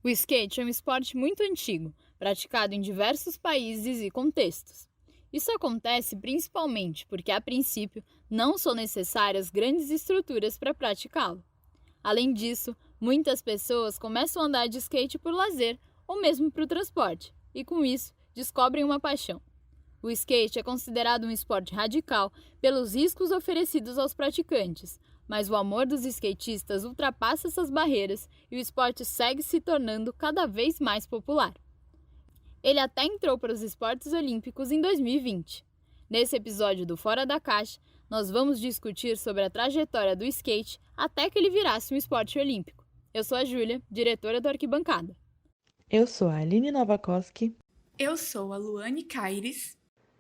O skate é um esporte muito antigo, praticado em diversos países e contextos. Isso acontece principalmente porque, a princípio, não são necessárias grandes estruturas para praticá-lo. Além disso, muitas pessoas começam a andar de skate por lazer ou mesmo para o transporte, e com isso descobrem uma paixão. O skate é considerado um esporte radical pelos riscos oferecidos aos praticantes, mas o amor dos skatistas ultrapassa essas barreiras e o esporte segue se tornando cada vez mais popular. Ele até entrou para os esportes olímpicos em 2020. Nesse episódio do Fora da Caixa, nós vamos discutir sobre a trajetória do skate até que ele virasse um esporte olímpico. Eu sou a Júlia, diretora do Arquibancada. Eu sou a Aline Novakoski. Eu sou a Luane Caires.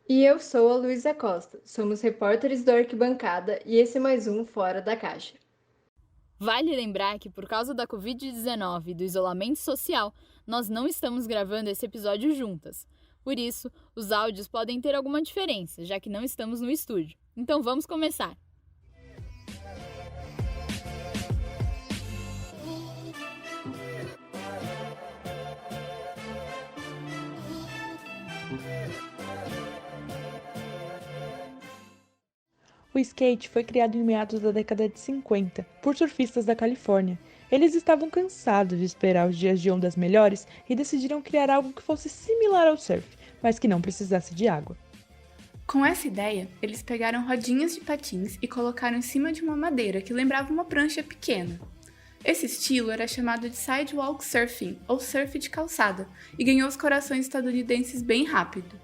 E eu sou a Luísa Costa. Somos repórteres do Arquibancada e esse é mais um Fora da Caixa. Vale lembrar que, por causa da Covid-19 e do isolamento social, nós não estamos gravando esse episódio juntas. Por isso, os áudios podem ter alguma diferença, já que não estamos no estúdio. Então vamos começar! O skate foi criado em meados da década de 50 por surfistas da Califórnia. Eles estavam cansados de esperar os dias de ondas melhores e decidiram criar algo que fosse similar ao surf, mas que não precisasse de água. Com essa ideia, eles pegaram rodinhas de patins e colocaram em cima de uma madeira que lembrava uma prancha pequena. Esse estilo era chamado de sidewalk surfing, ou surf de calçada, e ganhou os corações estadunidenses bem rápido.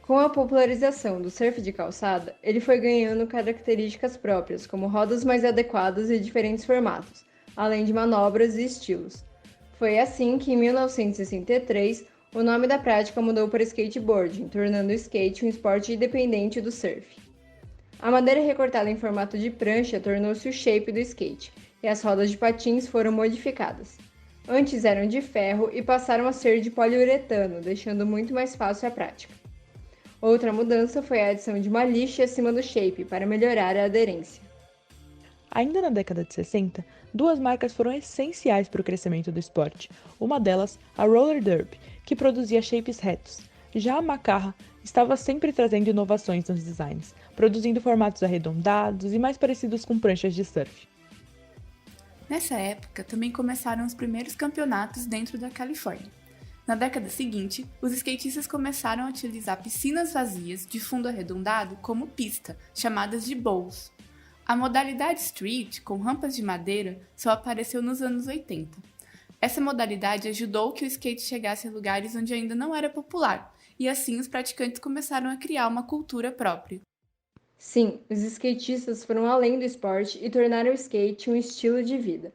Com a popularização do surf de calçada, ele foi ganhando características próprias, como rodas mais adequadas e diferentes formatos, além de manobras e estilos. Foi assim que, em 1963, o nome da prática mudou para skateboarding, tornando o skate um esporte independente do surf. A madeira recortada em formato de prancha tornou-se o shape do skate, e as rodas de patins foram modificadas. Antes eram de ferro e passaram a ser de poliuretano, deixando muito mais fácil a prática. Outra mudança foi a adição de uma lixa acima do shape para melhorar a aderência. Ainda na década de 60, duas marcas foram essenciais para o crescimento do esporte. Uma delas, a Roller Derby, que produzia shapes retos. Já a Macarra estava sempre trazendo inovações nos designs, produzindo formatos arredondados e mais parecidos com pranchas de surf. Nessa época, também começaram os primeiros campeonatos dentro da Califórnia. Na década seguinte, os skatistas começaram a utilizar piscinas vazias de fundo arredondado como pista, chamadas de bowls. A modalidade street, com rampas de madeira, só apareceu nos anos 80. Essa modalidade ajudou que o skate chegasse a lugares onde ainda não era popular, e assim os praticantes começaram a criar uma cultura própria. Sim, os skatistas foram além do esporte e tornaram o skate um estilo de vida.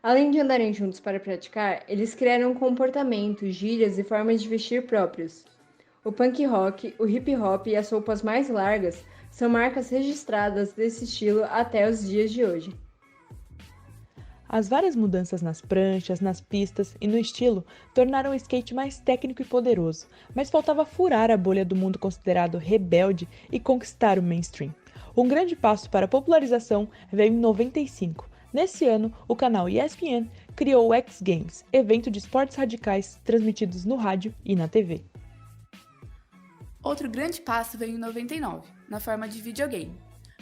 Além de andarem juntos para praticar, eles criaram comportamentos, gírias e formas de vestir próprios. O punk rock, o hip hop e as roupas mais largas são marcas registradas desse estilo até os dias de hoje. As várias mudanças nas pranchas, nas pistas e no estilo tornaram o skate mais técnico e poderoso, mas faltava furar a bolha do mundo considerado rebelde e conquistar o mainstream. Um grande passo para a popularização veio em 95. Nesse ano, o canal ESPN criou o X Games, evento de esportes radicais transmitidos no rádio e na TV. Outro grande passo veio em 99, na forma de videogame.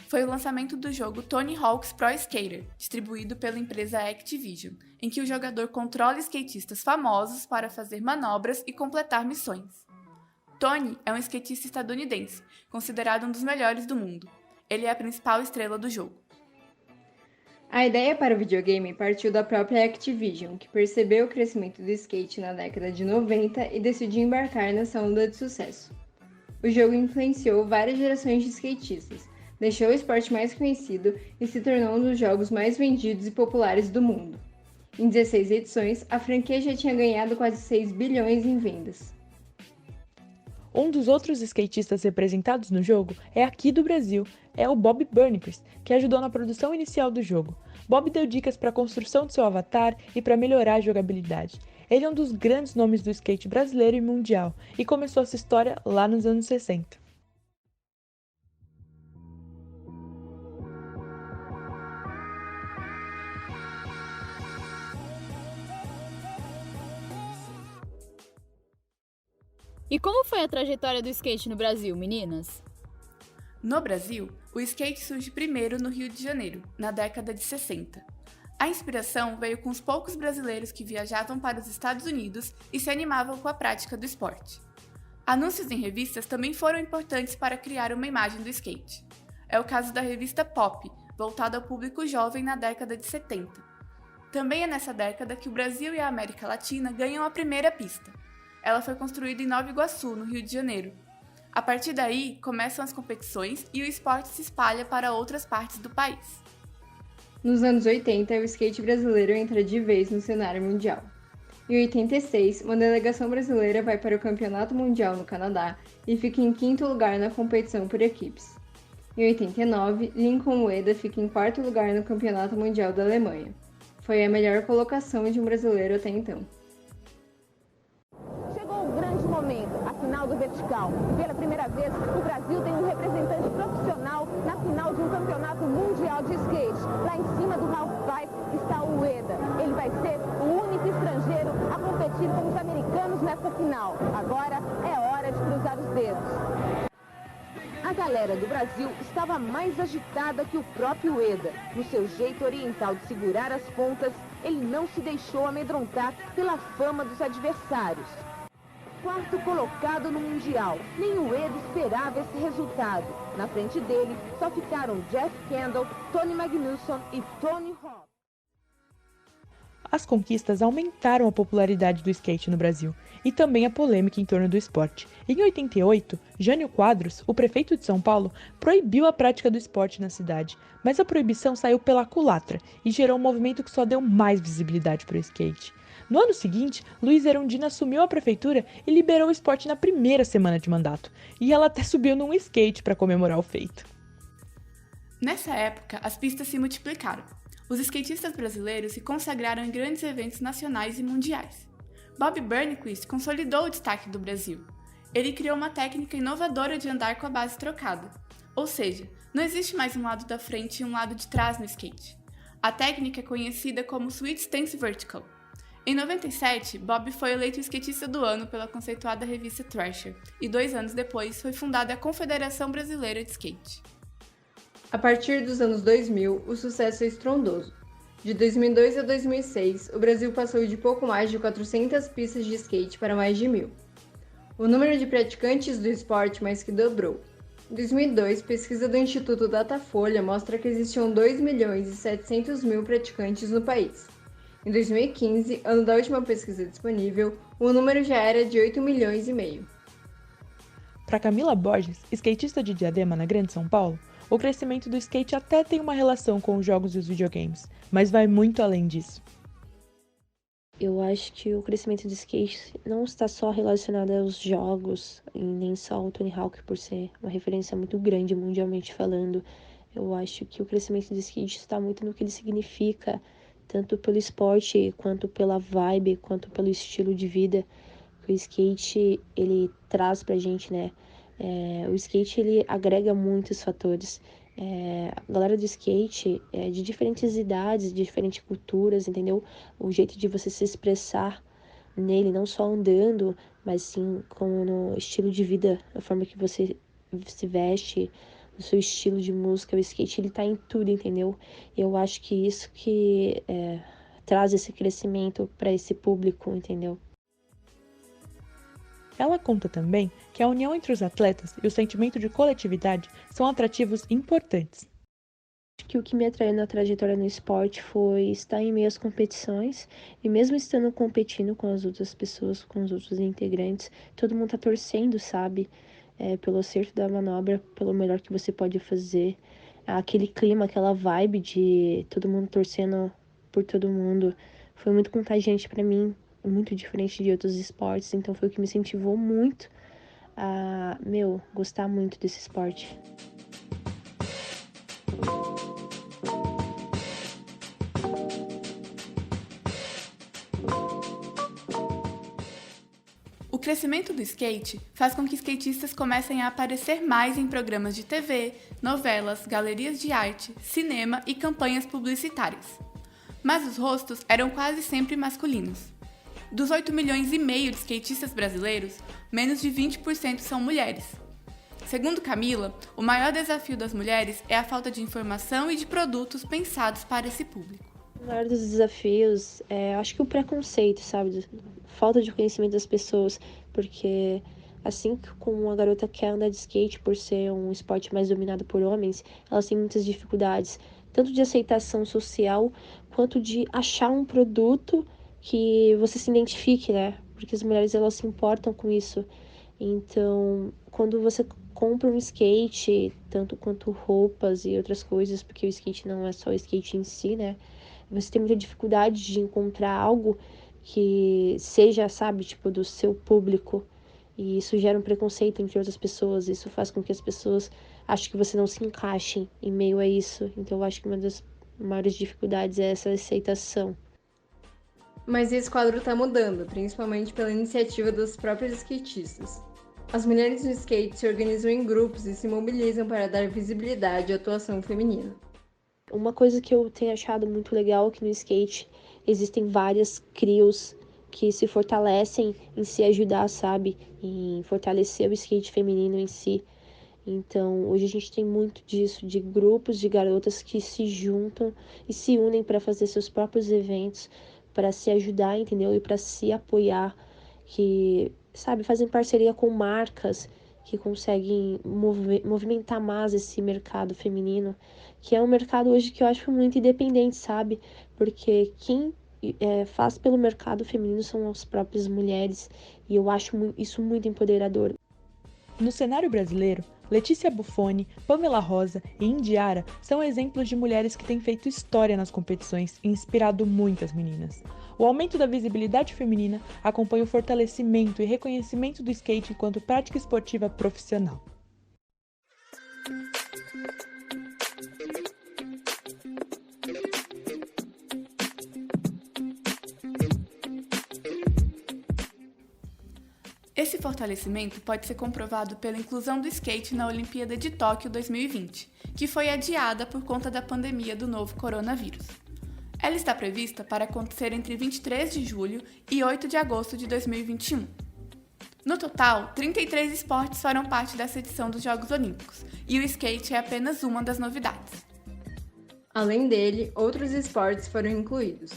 Foi o lançamento do jogo Tony Hawk's Pro Skater, distribuído pela empresa Activision, em que o jogador controla skatistas famosos para fazer manobras e completar missões. Tony é um skatista estadunidense, considerado um dos melhores do mundo. Ele é a principal estrela do jogo. A ideia para o videogame partiu da própria Activision, que percebeu o crescimento do skate na década de 90 e decidiu embarcar nessa onda de sucesso. O jogo influenciou várias gerações de skatistas, deixou o esporte mais conhecido e se tornou um dos jogos mais vendidos e populares do mundo. Em 16 edições, a franquia já tinha ganhado quase 6 bilhões em vendas. Um dos outros skatistas representados no jogo é aqui do Brasil, é o Bob Burnquist, que ajudou na produção inicial do jogo. Bob deu dicas para a construção de seu avatar e para melhorar a jogabilidade. Ele é um dos grandes nomes do skate brasileiro e mundial e começou essa história lá nos anos 60. E como foi a trajetória do skate no Brasil, meninas? No Brasil, o skate surge primeiro no Rio de Janeiro, na década de 60. A inspiração veio com os poucos brasileiros que viajavam para os Estados Unidos e se animavam com a prática do esporte. Anúncios em revistas também foram importantes para criar uma imagem do skate. É o caso da revista Pop, voltada ao público jovem na década de 70. Também é nessa década que o Brasil e a América Latina ganham a primeira pista. Ela foi construída em Nova Iguaçu, no Rio de Janeiro. A partir daí, começam as competições e o esporte se espalha para outras partes do país. Nos anos 80, o skate brasileiro entra de vez no cenário mundial. Em 86, uma delegação brasileira vai para o Campeonato Mundial no Canadá e fica em quinto lugar na competição por equipes. Em 89, Lincoln Ueda fica em quarto lugar no Campeonato Mundial da Alemanha. Foi a melhor colocação de um brasileiro até então. Chegou o grande momento, a final do vertical. Pela primeira vez, o Brasil tem um representante profissional na final de um campeonato mundial de skate. Lá em cima do halfpipe está o Ueda. Ele vai ser o único estrangeiro a competir com os americanos nessa final. Agora é hora de cruzar os dedos. A galera do Brasil estava mais agitada que o próprio Ueda. No seu jeito oriental de segurar as pontas, ele não se deixou amedrontar pela fama dos adversários. Quarto colocado no Mundial, nem o Ueda esperava esse resultado. Na frente dele, só ficaram Jeff Kendall, Tony Magnusson e Tony Hawk. As conquistas aumentaram a popularidade do skate no Brasil e também a polêmica em torno do esporte. Em 88, Jânio Quadros, o prefeito de São Paulo, proibiu a prática do esporte na cidade, mas a proibição saiu pela culatra e gerou um movimento que só deu mais visibilidade para o skate. No ano seguinte, Luiz Erundina assumiu a prefeitura e liberou o esporte na primeira semana de mandato, e ela até subiu num skate para comemorar o feito. Nessa época, as pistas se multiplicaram. Os skatistas brasileiros se consagraram em grandes eventos nacionais e mundiais. Bob Burnquist consolidou o destaque do Brasil. Ele criou uma técnica inovadora de andar com a base trocada. Ou seja, não existe mais um lado da frente e um lado de trás no skate. A técnica é conhecida como Switch Stance Vertical. Em 97, Bob foi eleito skatista do ano pela conceituada revista Thrasher, e 2 anos depois foi fundada a Confederação Brasileira de Skate. A partir dos anos 2000, o sucesso é estrondoso. De 2002 a 2006, o Brasil passou de pouco mais de 400 pistas de skate para mais de 1.000. O número de praticantes do esporte mais que dobrou. Em 2002, pesquisa do Instituto Datafolha mostra que existiam 2.700.000 praticantes no país. Em 2015, ano da última pesquisa disponível, o número já era de 8,5 milhões. Para Camila Borges, skatista de Diadema, na Grande São Paulo, o crescimento do skate até tem uma relação com os jogos e os videogames, mas vai muito além disso. Eu acho que o crescimento do skate não está só relacionado aos jogos, e nem só ao Tony Hawk por ser uma referência muito grande mundialmente falando. Eu acho que o crescimento do skate está muito no que ele significa, tanto pelo esporte, quanto pela vibe, quanto pelo estilo de vida que o skate ele traz pra gente, né? O skate ele agrega muitos fatores. A galera do skate é de diferentes idades, de diferentes culturas, entendeu? O jeito de você se expressar nele, não só andando, mas sim como no estilo de vida, a forma que você se veste, o seu estilo de música. O skate ele tá em tudo, entendeu? Eu acho que isso que traz esse crescimento para esse público, entendeu? Ela conta também que a união entre os atletas e o sentimento de coletividade são atrativos importantes. Acho que o que me atraiu na trajetória no esporte foi estar em meio às competições e mesmo estando competindo com as outras pessoas, com os outros integrantes, todo mundo tá torcendo, sabe? Pelo acerto da manobra, pelo melhor que você pode fazer. Aquele clima, aquela vibe de todo mundo torcendo por todo mundo foi muito contagiante pra mim. Muito diferente de outros esportes, então foi o que me incentivou muito a, gostar muito desse esporte. O crescimento do skate faz com que skatistas comecem a aparecer mais em programas de TV, novelas, galerias de arte, cinema e campanhas publicitárias. Mas os rostos eram quase sempre masculinos. Dos 8 milhões e meio de skatistas brasileiros, menos de 20% são mulheres. Segundo Camila, o maior desafio das mulheres é a falta de informação e de produtos pensados para esse público. O maior dos desafios é, acho que o preconceito, sabe? Falta de conhecimento das pessoas, porque assim como uma garota quer andar de skate por ser um esporte mais dominado por homens, elas têm muitas dificuldades, tanto de aceitação social, quanto de achar um produto que você se identifique, né? Porque as mulheres, elas se importam com isso. Então, quando você compra um skate, tanto quanto roupas e outras coisas, porque o skate não é só o skate em si, né? Você tem muita dificuldade de encontrar algo que seja, sabe, tipo, do seu público. E isso gera um preconceito entre outras pessoas. Isso faz com que as pessoas achem que você não se encaixe em meio a isso. Então, eu acho que uma das maiores dificuldades é essa aceitação. Mas esse quadro está mudando, principalmente pela iniciativa dos próprios skatistas. As mulheres no skate se organizam em grupos e se mobilizam para dar visibilidade à atuação feminina. Uma coisa que eu tenho achado muito legal aqui no skate, existem várias crios que se fortalecem em se ajudar, sabe? Em fortalecer o skate feminino em si. Então, hoje a gente tem muito disso, de grupos de garotas que se juntam e se unem para fazer seus próprios eventos, para se ajudar, entendeu? E para se apoiar, que, sabe, fazem parceria com marcas que conseguem movimentar mais esse mercado feminino, que é um mercado hoje que eu acho muito independente, sabe? Porque quem faz pelo mercado feminino são as próprias mulheres, e eu acho isso muito empoderador. No cenário brasileiro, Letícia Buffoni, Pamela Rosa e Indiara são exemplos de mulheres que têm feito história nas competições e inspirado muitas meninas. O aumento da visibilidade feminina acompanha o fortalecimento e reconhecimento do skate enquanto prática esportiva profissional. Esse fortalecimento pode ser comprovado pela inclusão do skate na Olimpíada de Tóquio 2020, que foi adiada por conta da pandemia do novo coronavírus. Ela está prevista para acontecer entre 23 de julho e 8 de agosto de 2021. No total, 33 esportes farão parte dessa edição dos Jogos Olímpicos, e o skate é apenas uma das novidades. Além dele, outros esportes foram incluídos: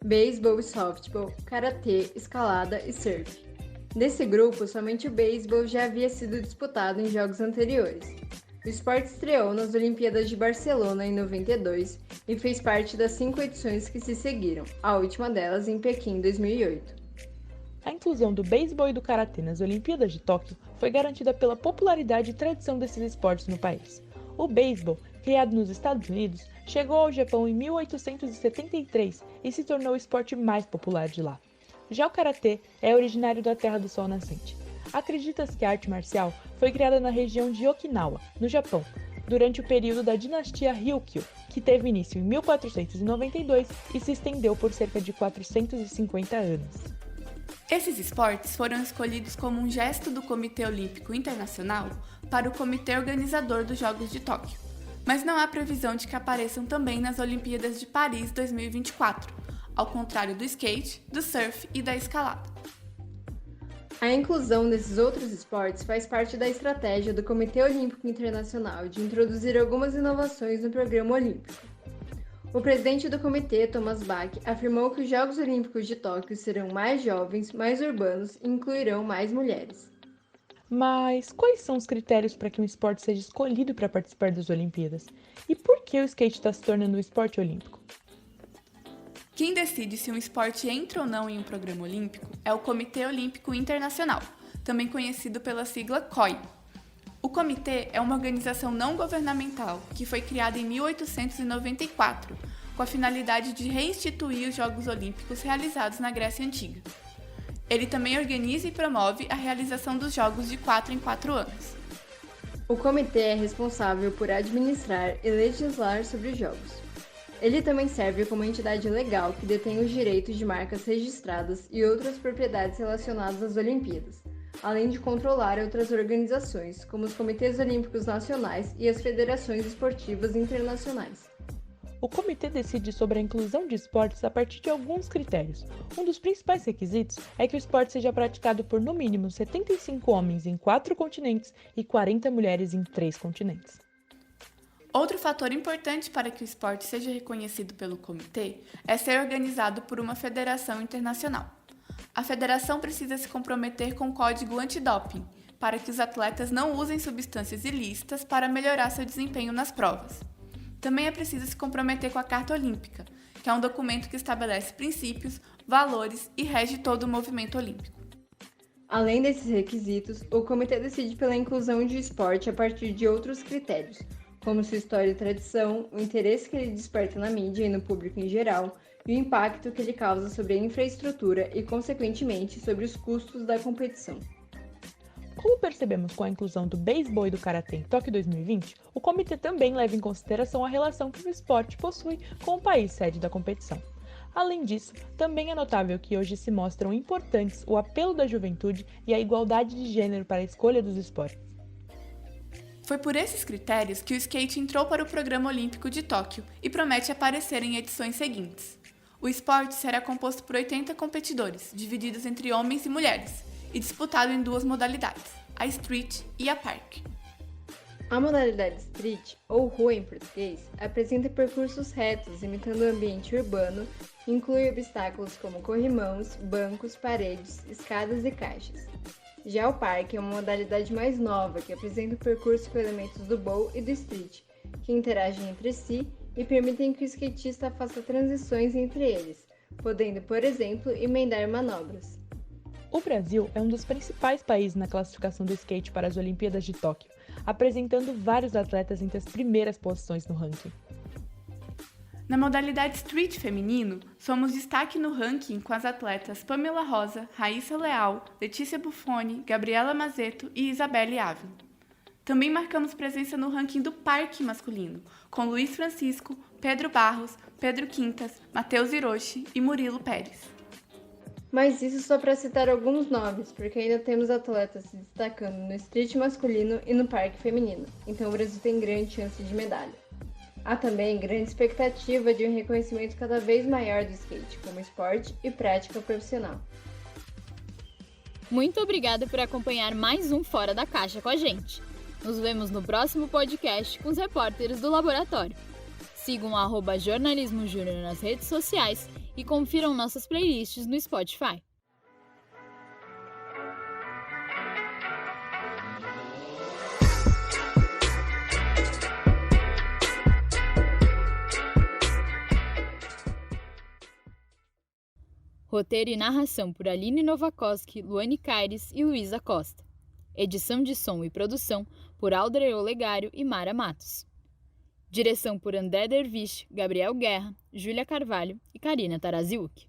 beisebol e softball, karatê, escalada e surf. Desse grupo, somente o beisebol já havia sido disputado em jogos anteriores. O esporte estreou nas Olimpíadas de Barcelona em 92 e fez parte das 5 edições que se seguiram, a última delas em Pequim em 2008. A inclusão do beisebol e do karatê nas Olimpíadas de Tóquio foi garantida pela popularidade e tradição desses esportes no país. O beisebol, criado nos Estados Unidos, chegou ao Japão em 1873 e se tornou o esporte mais popular de lá. Já o karatê é originário da Terra do Sol Nascente. Acredita-se que a arte marcial foi criada na região de Okinawa, no Japão, durante o período da dinastia Ryukyu, que teve início em 1492 e se estendeu por cerca de 450 anos. Esses esportes foram escolhidos como um gesto do Comitê Olímpico Internacional para o comitê organizador dos Jogos de Tóquio, mas não há previsão de que apareçam também nas Olimpíadas de Paris 2024, ao contrário do skate, do surf e da escalada. A inclusão desses outros esportes faz parte da estratégia do Comitê Olímpico Internacional de introduzir algumas inovações no programa olímpico. O presidente do comitê, Thomas Bach, afirmou que os Jogos Olímpicos de Tóquio serão mais jovens, mais urbanos e incluirão mais mulheres. Mas quais são os critérios para que um esporte seja escolhido para participar das Olimpíadas? E por que o skate está se tornando um esporte olímpico? Quem decide se um esporte entra ou não em um programa olímpico é o Comitê Olímpico Internacional, também conhecido pela sigla COI. O comitê é uma organização não governamental que foi criada em 1894, com a finalidade de reinstituir os Jogos Olímpicos realizados na Grécia Antiga. Ele também organiza e promove a realização dos Jogos de 4 em 4 anos. O comitê é responsável por administrar e legislar sobre os Jogos. Ele também serve como entidade legal que detém os direitos de marcas registradas e outras propriedades relacionadas às Olimpíadas, além de controlar outras organizações, como os Comitês Olímpicos Nacionais e as Federações Esportivas Internacionais. O comitê decide sobre a inclusão de esportes a partir de alguns critérios. Um dos principais requisitos é que o esporte seja praticado por no mínimo 75 homens em 4 continentes e 40 mulheres em 3 continentes. Outro fator importante para que o esporte seja reconhecido pelo comitê é ser organizado por uma federação internacional. A federação precisa se comprometer com o código antidoping, para que os atletas não usem substâncias ilícitas para melhorar seu desempenho nas provas. Também é preciso se comprometer com a Carta Olímpica, que é um documento que estabelece princípios, valores e rege todo o movimento olímpico. Além desses requisitos, o comitê decide pela inclusão de esporte a partir de outros critérios, como sua história e tradição, o interesse que ele desperta na mídia e no público em geral, e o impacto que ele causa sobre a infraestrutura e, consequentemente, sobre os custos da competição. Como percebemos com a inclusão do beisebol e do karatê em Tóquio 2020, o comitê também leva em consideração a relação que o esporte possui com o país sede da competição. Além disso, também é notável que hoje se mostram importantes o apelo da juventude e a igualdade de gênero para a escolha dos esportes. Foi por esses critérios que o skate entrou para o Programa Olímpico de Tóquio e promete aparecer em edições seguintes. O esporte será composto por 80 competidores, divididos entre homens e mulheres, e disputado em 2 modalidades, a street e a park. A modalidade street, ou rua em português, apresenta percursos retos imitando o ambiente urbano e inclui obstáculos como corrimãos, bancos, paredes, escadas e caixas. Já o park é uma modalidade mais nova que apresenta o percurso com elementos do bowl e do street, que interagem entre si e permitem que o skatista faça transições entre eles, podendo, por exemplo, emendar manobras. O Brasil é um dos principais países na classificação do skate para as Olimpíadas de Tóquio, apresentando vários atletas entre as primeiras posições no ranking. Na modalidade street feminino, somos destaque no ranking com as atletas Pamela Rosa, Raíssa Leal, Letícia Buffoni, Gabriela Mazeto e Isabelle Ávila. Também marcamos presença no ranking do parque masculino, com Luiz Francisco, Pedro Barros, Pedro Quintas, Matheus Hiroshi e Murilo Pérez. Mas isso só para citar alguns nomes, porque ainda temos atletas se destacando no street masculino e no parque feminino, então o Brasil tem grande chance de medalha. Há também grande expectativa de um reconhecimento cada vez maior do skate como esporte e prática profissional. Muito obrigada por acompanhar mais um Fora da Caixa com a gente. Nos vemos no próximo podcast com os repórteres do laboratório. Sigam o @jornalismo júnior nas redes sociais e confiram nossas playlists no Spotify. Roteiro e narração por Aline Novakoski, Luane Caires e Luísa Costa. Edição de som e produção por Aldrey Olegário e Mara Matos. Direção por André Dervish, Gabriel Guerra, Júlia Carvalho e Karina Taraziuk.